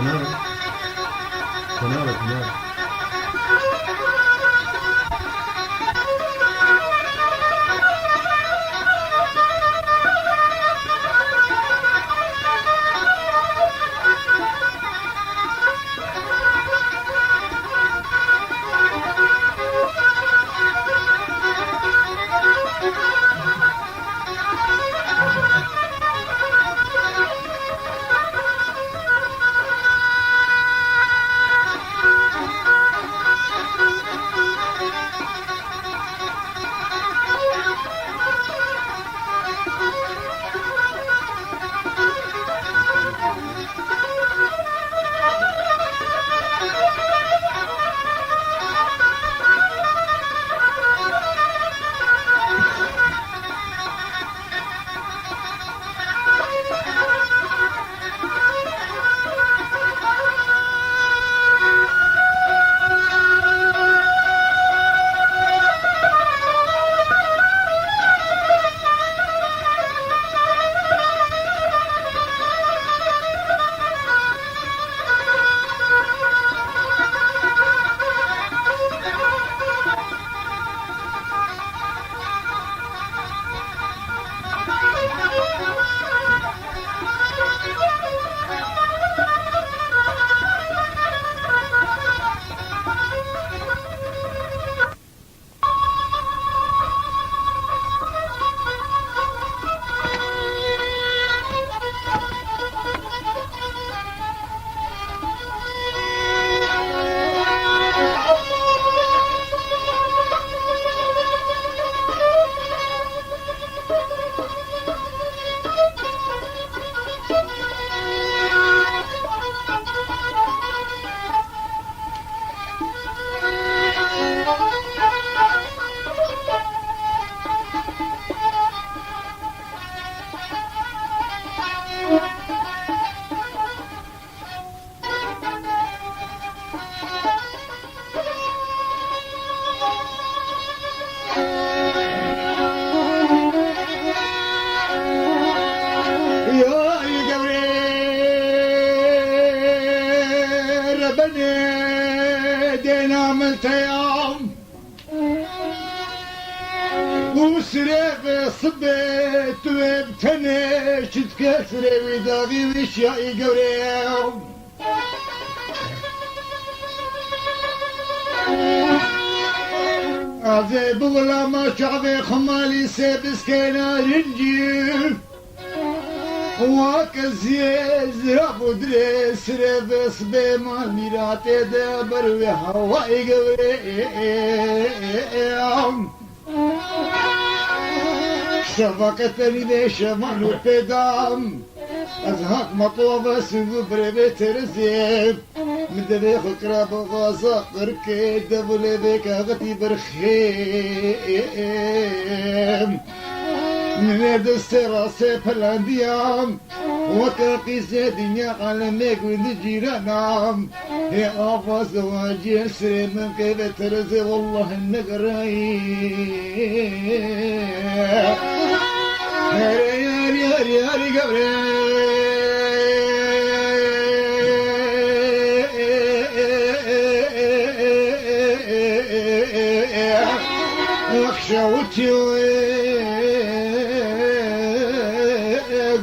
Kanal. وسري صبيت وابتني تكسري وداغي وشاي قوريهم عزي بغلا ما شعبي خمالي سيبس كينا رنجي وكزي زراب ودريس ريبس بما ميراتي دبر وهواي قوريهم شفقتني ليش مالو بيدام أزهق مطوبة سنو بريبي ترزيب مدري خكرة بغازة قركي دبلي بيك أغتي برخيم من دستراسي بلانديام وكاقي زيدنيا على ميقوين جيرانام هي آفاز واجي سري من كيف ترزي والله النقري هاري هاري هاري هاري قبري اخشوتي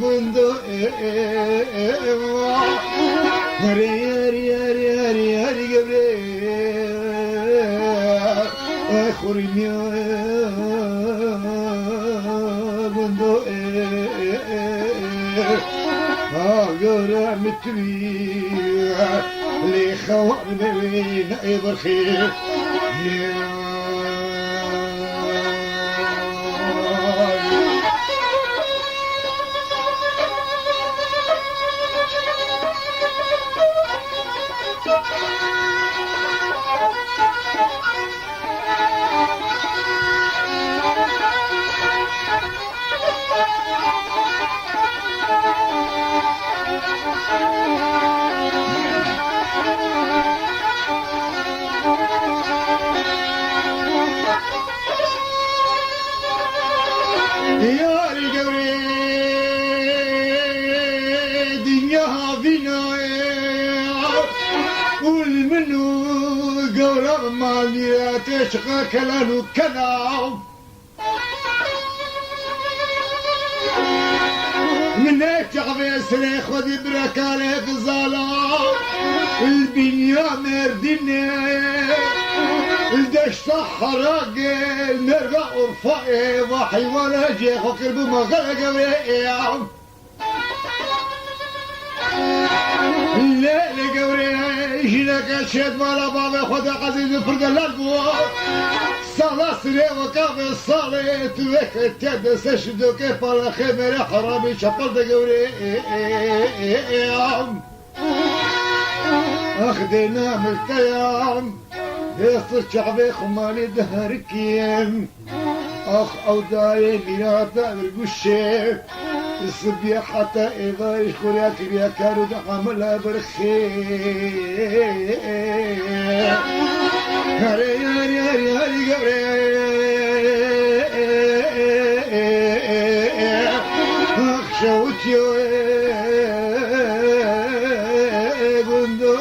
قندو هاري هاري هاري هاري هاري قبري اخرني قندو قرع متري لي خوار بين ايضا خير يا القوري دنيا فينا منو قولة مالية تشقى كلانو كلام من تعبي سريخ ودي بركالي في الظلام البنيا مردني الدش صحراء نرجع ورفاقي وحي ولا جيخ وكربو مغلق وريقيام الليل قوري جينك الشيد مالا بابي خدا عزيز فرد الأرقوة صلاة سري وكافي الصالي تويك التيد سشدو كيف الخمر حرامي شفلت قوري أخدنا ملتيام يصر شعبي خمالي دهركين أخ أو دايم يا دار القشي الصبيح حتى إذا يشكر يا كريا كانوا دعملها برخي هاري هاري هاري هاري قبري أخ شوتيو بندو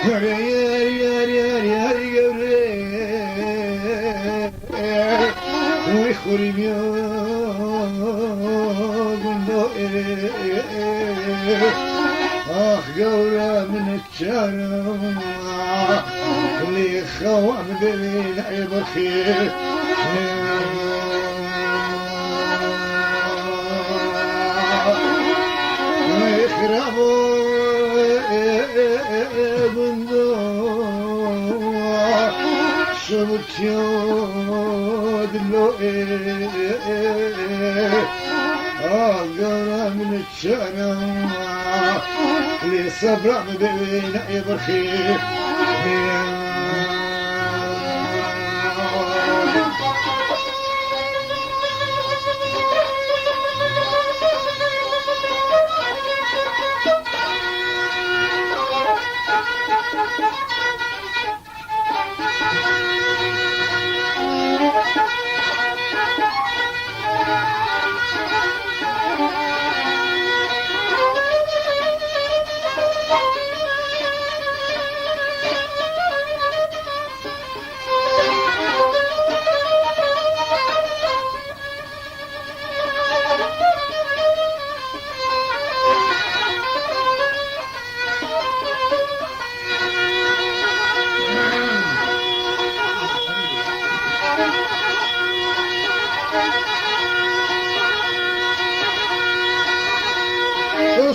هاري هاري هاري هاري هاري قبري ويخوري ميو آخ قولة من الشارع اللي خوان بين عبخي يخربوا بندوق شبت يود اللؤي قولة من الشارع اللي صبر بين يبرخي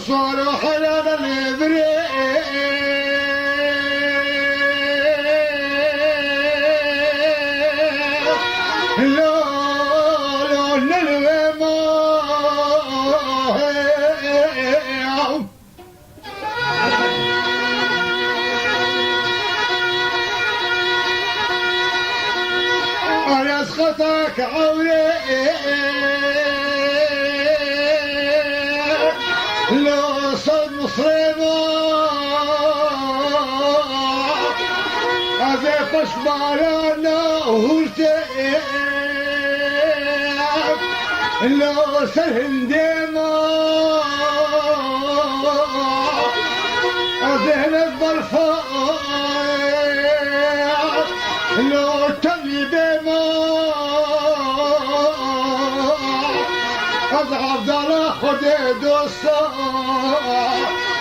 صالح لنا الإبريق لا لا نلوي أنا أسخطك عوري لو صد مصريبا أذيقش بالانا وهلتئ لو سرهم ديما أذهنك بالفاق لو تبي ديما أضعف دالا خدي دوستا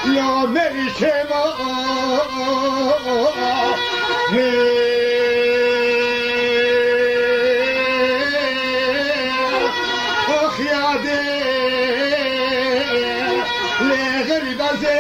لو ميشي ما أخ يا دي لغريب زي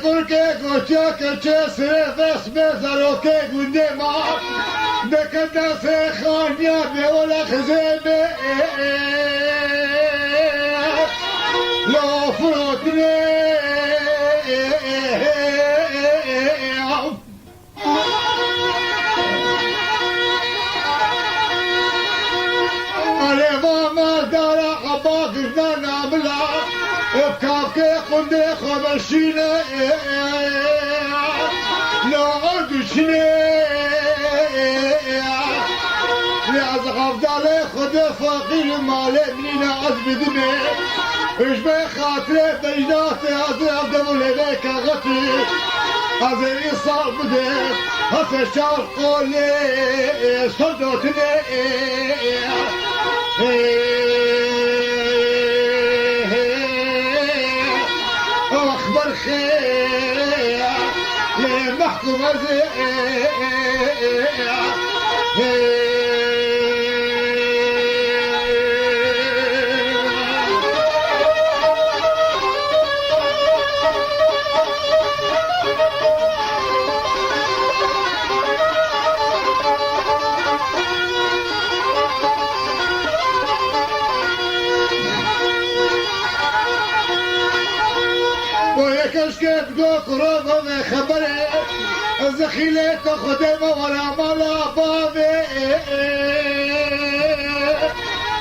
Porque cocha que se desmezaró que gundema de que te se jania de ola khzeme منين عزبدني ايش بخاطري بجناتي عزب دولي ليك غطي عزيري صار بدي هسه شار قولي صدوتني واخبر خير لمحكم كشكت قرب خبري زخيلة خدمة ولا ملا بابي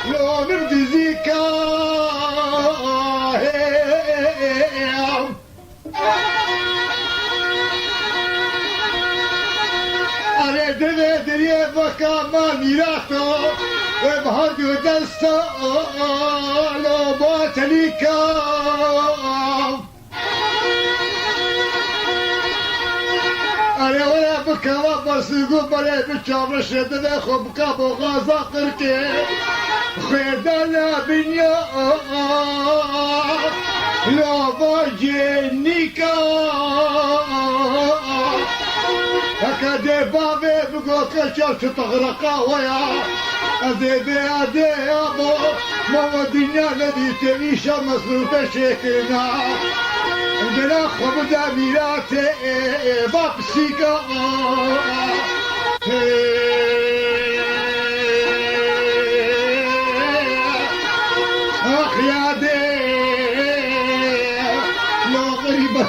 لو نردي زيكا أنا دنيا دنيا بكا ما ميراتو بهدو دستا لو باتليكا أنا ولا بكا بس قبل بتشاف الشدة خب كابو غازا قركي خيدنا بنيا لو باجينيكا هكذا بابي بقول كشاف تغرقا ويا أزيدي أدي أبو ما الدنيا الذي تعيش مصروف شكلنا عندنا خبز ميراتي بابسيكا أخ يا دي لو غريبة